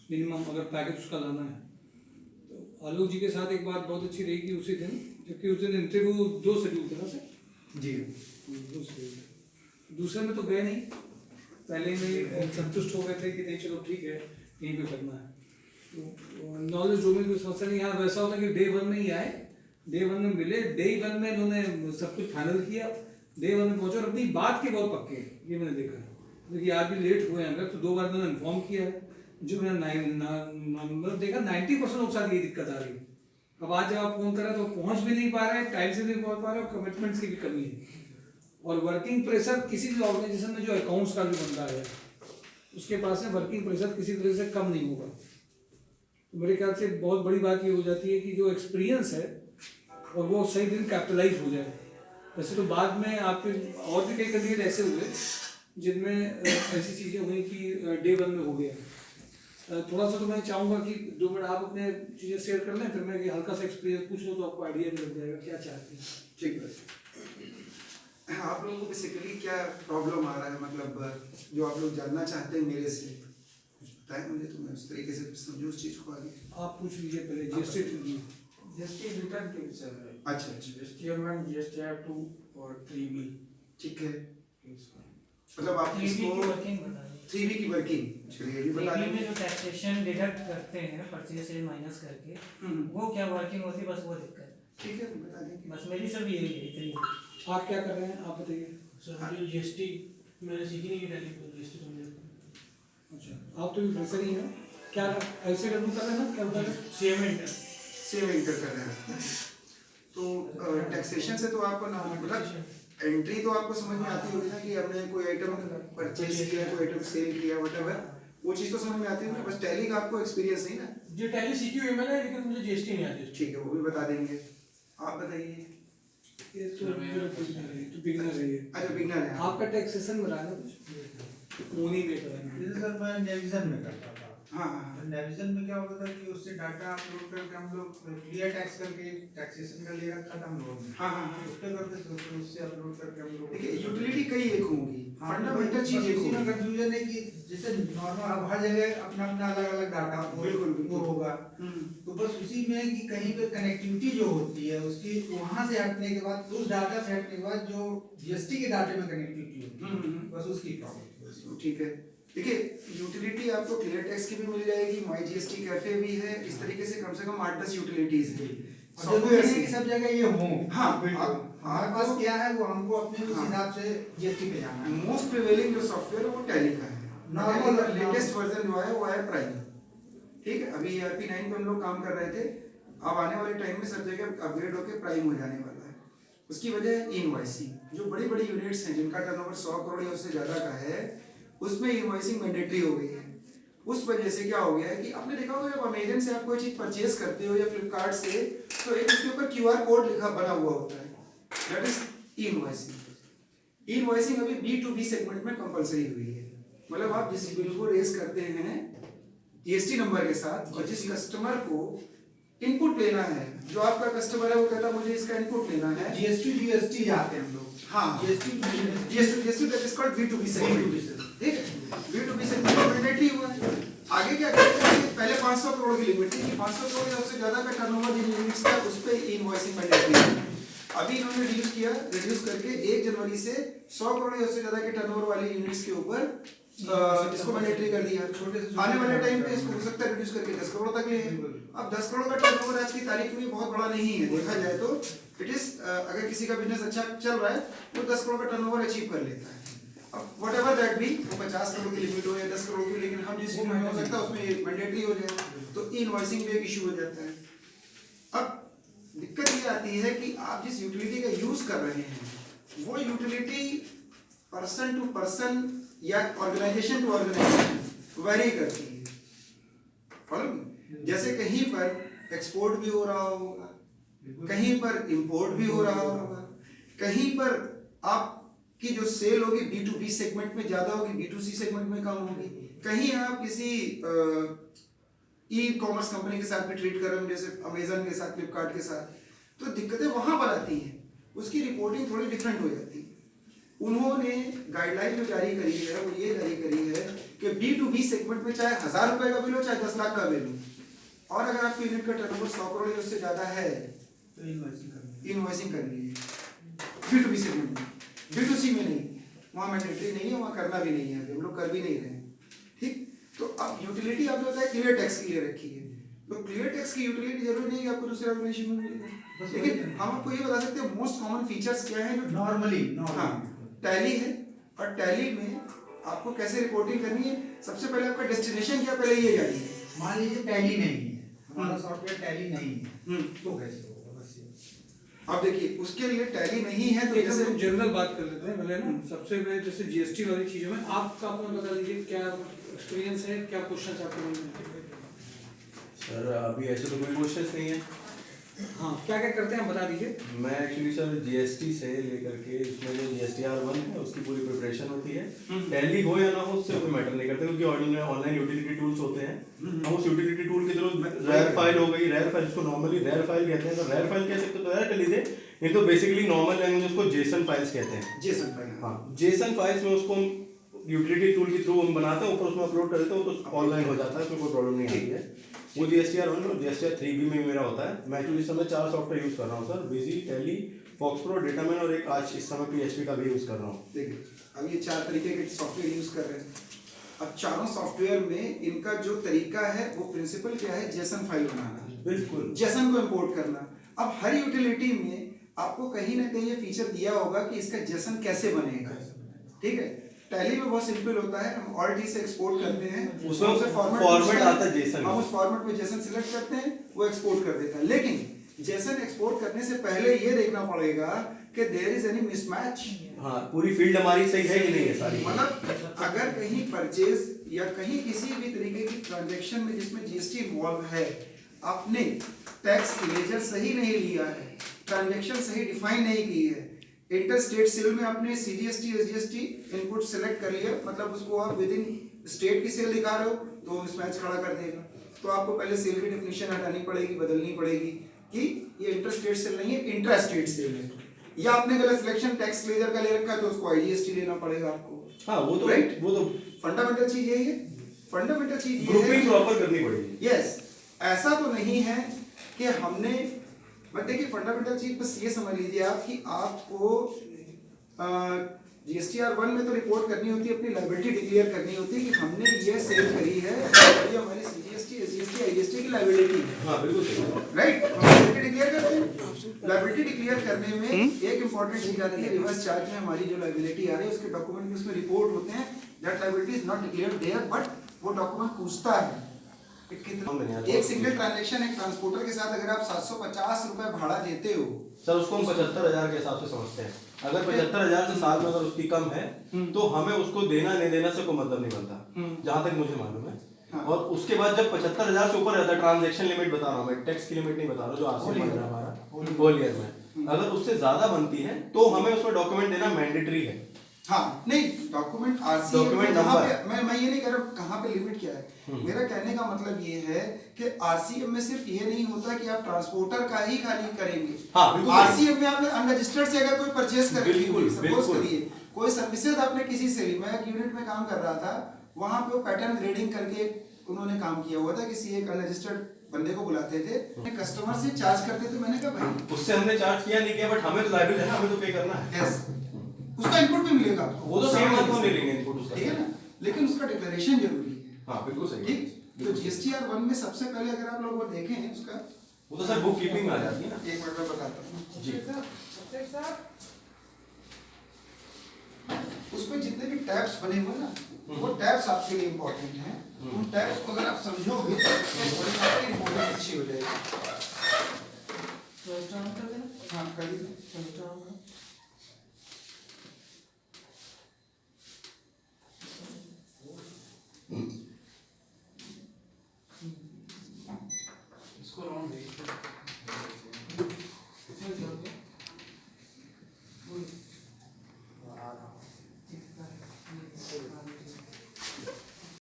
Minimum अगर package उसका लाना है। तो आलोक जी के साथ एक बात बहुत अच्छी रही कि उसी दिन, जबकि उस दिन इंटरव्यू 2 शेड्यूल थे ना सर जी 2 शेड्यूल, दूसरे में तो गए नहीं, पहले में संतुष्ट हो गए थे कि नहीं चलो ठीक है यहीं पे करना है। तो नॉलेज डोमेन को समझता नहीं, यहाँ वैसा होता कि डे 1 में ही आए, डे 1 में मिले, डे 1 में इन्होंने सब कुछ फाइनल किया, डे 1 में पहुंचे और अपनी बात के बहुत पक्के हैं, ये मैंने देखा है। देखिए आज भी लेट हुए हैं अगर तो 2 बार मैंने इन्फॉर्म किया है, जो मैंने मतलब देखा 90% लोग साथ यही दिक्कत आ रही है। अब आज जब आप फोन कर रहे हैं तो पहुंच भी नहीं पा रहे हैं, टाइम से नहीं पहुंच पा रहे, और कमिटमेंट्स की भी कमी है। और वर्किंग प्रेशर किसी भी ऑर्गेनाइजेशन में जो अकाउंट्स का भी बंदा है उसके पास में वर्किंग प्रेशर किसी तरह से कम नहीं होगा। तो मेरे ख्याल से बहुत बड़ी बात ये हो जाती है कि जो एक्सपीरियंस है और वो सही दिन कैपिटलाइज हो जाए। वैसे तो बाद में आपके और भी कई कैंडिडेट ऐसे हुए जिनमें ऐसी चीज़ें हुई कि डे 1 में हो गया। थोड़ा सा तो मैं चाहूँगा कि 2 मिनट आप अपने चीज़ें शेयर कर लें, फिर मैं कि हल्का सा एक्सपीरियंस पूछ लूँ तो आपको आइडिया भी लग जाएगा क्या चाहते हैं। ठीक है। आप लोगों को बेसिकली क्या प्रॉब्लम आ रहा है, मतलब जो आप लोग जानना चाहते हैं मेरे से कुछ बताएं मुझे, तो मैं उस तरीके से समझूँ उस चीज़ को आगे। आप पूछ लीजिए पहले जीएसटी रिटर्न के विषय में। अच्छा अच्छा जीएसटी 1, जीएसटी 2 और 3B। ठीक है, मतलब आप 3B इसको की वर्किंग बता दें। 3B की वर्किंग, चलिए ये भी बता 3B में दें। जो टैक्सेशन डिडक्ट करते हैं परचेज से माइनस करके, वो क्या वर्किंग होती है, बस वो दिक्कत है। ठीक है बता देंगे। बस मेरी सब यही है, इतनी है। आप क्या कर रहे हैं आप बताइए। सर जो जीएसटी मैंने सीखी नहीं टैली को जीएसटी समझ। अच्छा आप तो भी फ्रेशर ही हैं, क्या ऐसे कर रहे हैं ना, क्या बता रहे हैं? सेम इंटर कर रहे हैं। तो टैक्सेशन से तो आपको ना मतलब एंट्री तो आपको समझ में आती होगी ना कि हमने कोई आइटम परचेज किया, कोई आइटम सेल किया, व्हाटएवर, वो चीज़ तो समझ में आती होगी, बस टैली का आपको एक्सपीरियंस नहीं ना। जो टैली सीखी हुई है मैंने, लेकिन मुझे जीएसटी नहीं आती। ठीक है वो भी बता देंगे। आप बताइए। ये तो बिगिनर है ये। अच्छा बिगनर है आपका टैक्सेशन में रहा है ना कुछ मोनी में कर रहे हैं। सर मैं नेविजन में करता था। हाँ हाँ नेविजन में क्या होता था कि उससे डाटा अपलोड करके हम लोग क्लियर टैक्स करके टैक्सेशन का ले रखा था हम लोगों ने। हाँ हाँ। उस पे करते थे, तो उससे अपलोड करके हम लोग। देखिए यूटिलिटी कई एक होंगी, फंडामेंटल चीज एक इसी में होगी। कंफ्यूजन है कि जैसे नॉर्मल अब हर जगह अपना अपना अलग अलग डाटा बिल्कुल, वो होगा। तो बस उसी में कि कहीं पे कनेक्टिविटी जो होती है उसकी वहां से हटने के बाद, उस डाटा से हटने के बाद जो जीएसटी के डाटे में कनेक्टिविटी होती है, बस उसकी प्रॉब्लम। ठीक है देखिए यूटिलिटी आपको क्लियर टैक्स की भी मिल जाएगी, माई जीएसटी कैफे भी है, इस तरीके से कम 8-10 यूटिलिटीज है। सॉफ्टवेयर से सब जगह ये हो। हाँ हमारे पास क्या है वो हमको अपने उस हिसाब से जीएसटी पे जाना है। मोस्ट प्रिवेलिंग जो सॉफ्टवेयर है वो टैली का है। नॉर्मल लेटेस्ट वर्जन जो है वो है प्राइम। ठीक है अभी ERP 9 पे हम लोग काम कर रहे थे, अब आने वाले टाइम में सब जगह अपग्रेड होकर प्राइम हो जाने वाला है। उसकी वजह है इनवॉइसिंग। जो बड़ी बड़ी यूनिट्स हैं जिनका टर्नओवर 100 करोड़ या उससे ज़्यादा का है, उसमें इनवॉइसिंग मैंडेटरी हो गई है। उस वजह से क्या हो गया है कि आपने देखा होगा जब अमेजन से आप कोई चीज़ परचेज करते हो या फ्लिपकार्ट से, तो एक उसके ऊपर QR कोड लिखा बना हुआ होता है, दैट इज इनवॉइसिंग। इनवॉइसिंग अभी B2B सेगमेंट में कंपलसरी हुई है। मतलब आप जिस बिल को रेज करते हैं जीएसटी नंबर के साथ, और जिस कस्टमर को इनपुट लेना है, जो आपका कस्टमर है वो कहता है मुझे इसका इनपुट लेना है, जीएसटी जाते हैं हम लोग। हाँ GST that is called B2B segment. ठीक है B2B सेगमेंट मैंडेटरी हुआ है। आगे क्या करते हैं, पहले 500 करोड़ की लिमिट थी, 500 करोड़ या उससे ज्यादा का टर्नओवर जिन यूनिट्स का उस पे इनवॉइसिंग मैंडेटरी है। अभी इन्होंने रिड्यूस करके 1 जनवरी से 100 करोड़ या उससे ज्यादा के टर्नओवर वाली यूनिट्स के ऊपर इसको मैंडेटरी कर दिया। आने वाले टाइम पे इसको हो सकता है रिड्यूस करके 10 करोड़ तक ले। अब 10 करोड़ का टर्नओवर आज की तारीख में बहुत बड़ा नहीं है, देखा जाए तो इट इज अगर किसी का बिजनेस अच्छा चल रहा है वो 10 करोड़ का टर्नओवर अचीव कर लेता है। अब व्हाटएवर दैट बी, वो 50 करोड़ की लिमिट हो या 10 करोड़ की, लेकिन हम जिस में हो सकता है उसमें मैंडेटरी हो जाए, तो इनवॉइसिंग में एक इशू हो जाता है। अब दिक्कत ये आती है कि आप जिस यूटिलिटी का यूज कर रहे हैं वो यूटिलिटी पर्सन टू पर्सन या ऑर्गेनाइजेशन टू ऑर्गेनाइजेशन वेरी करती है। Follow me? जैसे कहीं पर एक्सपोर्ट भी हो रहा होगा, कहीं पर इंपोर्ट भी हो रहा होगा, कहीं पर आपकी जो सेल होगी B2B सेगमेंट में ज्यादा होगी, B2C सेगमेंट में कम होगी, कहीं आप किसी ई कॉमर्स कंपनी के साथ भी ट्रीट कर रहे हो जैसे अमेजन के साथ, फ्लिपकार्ट के साथ, तो दिक्कतें वहां पर आती हैं, उसकी रिपोर्टिंग थोड़ी डिफरेंट हो जाती है। उन्होंने गाइडलाइन जो जारी करी है वो ये जारी करी है कि B2B सेगमेंट में चाहे 1000 रुपए का बिल हो चाहे 10 लाख का बिल हो, और अगर आपके यूनिट का टर्नओवर 100 करोड़ या उससे ज्यादा है, तो इनवॉइसिंग करनी है B2B सेगमेंट में। B2C में नहीं, वहाँ मैंडेटरी नहीं है, वहाँ करना भी नहीं है, हम लोग कर भी नहीं रहे हैं, ठीक। तो अब यूटिलिटी आपने बताया क्लियर टैक्स के लिए रखी है, तो क्लियर टैक्स की यूटिलिटी जरूरी नहीं है कि आपको दूसरे रेगुलेशन में मिलेगा, लेकिन हम आपको ये बता सकते हैं मोस्ट कॉमन फीचर्स क्या है जो नॉर्मली हाँ टैली है, और टैली में आपको कैसे रिपोर्टिंग करनी है। सबसे पहले आपका डेस्टिनेशन क्या, पहले ये जानिए। मान लीजिए टैली नहीं है, हमारा सॉफ्टवेयर टैली नहीं है, तो कैसे होगा? बस ये अब देखिए उसके लिए टैली नहीं है तो एक जैसे हम जनरल बात कर लेते हैं पहले ना। सबसे पहले जैसे जीएसटी वाली चीजों में आपका अपना बता दीजिए क्या एक्सपीरियंस है, क्या क्वेश्चन आपके मन में? सर अभी ऐसे तो कोई क्वेश्चंस नहीं है। हाँ, क्या क्या करते हैं आप बता दीजिए। मैं एक्चुअली सर जीएसटी से लेकर के इसमें जो GSTR 1 है उसकी पूरी प्रिपरेशन होती है। टैली हो या ना हो उससे कोई मैटर नहीं करता, क्योंकि ऑनलाइन यूटिलिटी टूल्स होते हैं। हम उस यूटिलिटी टूल के थ्रू रेयर फाइल हो गई, रेयर फाइल जिसको नॉर्मली रेयर फाइल कहते हैं, तो रेयर फाइल कह सकते हो तो रेयर टैली दे, नहीं तो बेसिकली नॉर्मल लैंग्वेज उसको जेसन फाइल्स कहते हैं। जेसन फाइल, हाँ, जेसन फाइल्स में उसको यूटिलिटी टूल के थ्रू हम बनाते हैं, ऊपर उसमें अपलोड कर देते हैं, तो ऑनलाइन हो जाता है, उसमें कोई प्रॉब्लम नहीं आती है। वो GSTR 1 और GSTR 3 भी में मेरा होता है। मैं एक्चुअली इस समय 4 सॉफ्टवेयर यूज़ कर रहा हूँ sir, Busy, Tally, FoxPro, Dataman और एक आज इस समय PHP का भी यूज़ कर रहा हूँ। देखिए अब ये 4 तरीके के सॉफ्टवेयर यूज कर रहे हैं। अब चारों सॉफ्टवेयर में इनका जो तरीका है वो प्रिंसिपल क्या है, जेसन फाइल बनाना, बिल्कुल जेसन को इंपोर्ट करना। अब हर यूटिलिटी में आपको कहीं ना कहीं ये फीचर दिया होगा कि इसका जेसन कैसे बनेगा, ठीक है। टैली में बहुत सिंपल होता है, हम ऑल्ट से एक्सपोर्ट करते हैं, उसमें उससे फॉर्मेट आता है जेसन, हम उस फॉर्मेट में जेसन सिलेक्ट करते हैं, वो एक्सपोर्ट कर देता है। लेकिन जेसन एक्सपोर्ट करने से पहले ये देखना पड़ेगा कि देयर इज एनी मिसमैच। हाँ, पूरी फील्ड हमारी सही है कि नहीं है सारी। मतलब अगर कहीं परचेज या कहीं किसी भी तरीके की ट्रांजैक्शन में जिसमें जीएसटी इन्वॉल्व है, आपने टैक्स लेजर सही नहीं लिया है, ट्रांजैक्शन सही डिफाइन नहीं की है, इंटर स्टेट सेल में आपने CGST SGST इनपुट सेलेक्ट कर लिया, मतलब उसको आप विद इन स्टेट की सेल दिखा रहे हो तो मिसमैच खड़ा कर देगा। तो आपको पहले सेल की डेफिनेशन हटानी पड़ेगी, बदलनी पड़ेगी कि ये इंटर स्टेट सेल नहीं है, इंट्रा स्टेट सेल है। या आपने गलत सिलेक्शन टैक्स लेजर का ले रखा है तो उसको IGST लेना पड़ेगा आपको। हाँ, वो तो राइट, वो तो फंडामेंटल चीज यही है, फंडामेंटल चीज ये ग्रुपिंग है। प्रॉपर करनी पड़ेगी। यस, ऐसा तो नहीं है कि हमने, बट देखिए फंडामेंटल चीज बस ये समझ लीजिए आप कि आपको GSTR 1 में तो रिपोर्ट करनी होती है, अपनी लायबिलिटी डिक्लेयर करनी होती है कि हमने ये सेल करी है, ये हमारी CGST SGST IGST की लायबिलिटी है। हाँ, बिल्कुल सही। राइट, लायबिलिटी डिक्लेयर करते हैं। लायबिलिटी डिक्लेयर करने में एक इंपॉर्टेंट चीज आती है, रिवर्स चार्ज में हमारी जो लायबिलिटी आ रही है उसके डॉक्यूमेंट में उसमें रिपोर्ट होते हैं that liability is not declared there, but वो डॉक्यूमेंट पूछता है एक सिंगल ट्रांजैक्शन एक ट्रांसपोर्टर के साथ अगर आप 750 रुपए भाड़ा देते हो सर, उसको हम 75,000 के हिसाब से समझते हैं। अगर 75,000 से साल में अगर उसकी कम है तो हमें उसको देना नहीं देना से कोई मतलब नहीं बनता, जहां तक मुझे मालूम है। हाँ। और उसके बाद जब 75,000 से ऊपर रहता है, ट्रांजैक्शन लिमिट बता रहा हूँ मैं, टैक्स की लिमिट नहीं बता रहा, जो RC बन रहा है हमारा होल ईयर में, अगर उससे ज्यादा बनती है तो हमें उसमें डॉक्यूमेंट देना मैंडेटरी है। हाँ, नहीं डॉक्यूमेंट RC डॉक्यूमेंट कहाँ नंबर। पे, मैं ये नहीं कह रहा कहाँ पे लिमिट क्या है। मेरा कहने का मतलब ये है कि RCM में सिर्फ ये नहीं होता कि आप ट्रांसपोर्टर का ही खाली करेंगे। हाँ, बिल्कुल। RCM में आपने अनरजिस्टर्ड से अगर कोई परचेस कर बिल्कुल, सपोज बिल्कुल। करिए कोई सर्विसेज आपने किसी से ली, मैं एक यूनिट में काम कर रहा था, वहां पे वो पैटर्न ग्रेडिंग करके उन्होंने काम किया हुआ था, किसी एक अनरजिस्टर्ड बंदे को बुलाते थे, कस्टमर से चार्ज करते थे। मैंने कहा भाई उससे हमने चार्ज किया नहीं किया, बट हमें तो लायबिल है ना, हमें तो पे करना है। यस, उसका इनपुट भी मिलेगा आपको, वो तो सेम बात हम ले लेंगे इनपुट उसका, ठीक है ना, लेकिन उसका डिक्लेरेशन जरूरी है। हाँ बिल्कुल सही। ठीक, तो GSTR 1 में सबसे पहले अगर आप लोग वो देखें उसका, वो तो सर बुक कीपिंग में आ जाती है ना। एक मिनट में बताता हूँ जी। उसमें जितने भी टैब्स बने हुए ना, वो टैब्स आपके लिए इम्पोर्टेंट हैं। उन टैब्स को अगर आप समझोगे तो बड़ी इम्पोर्टेंट अच्छी हो जाएगी। हाँ करिए। इसको राउंड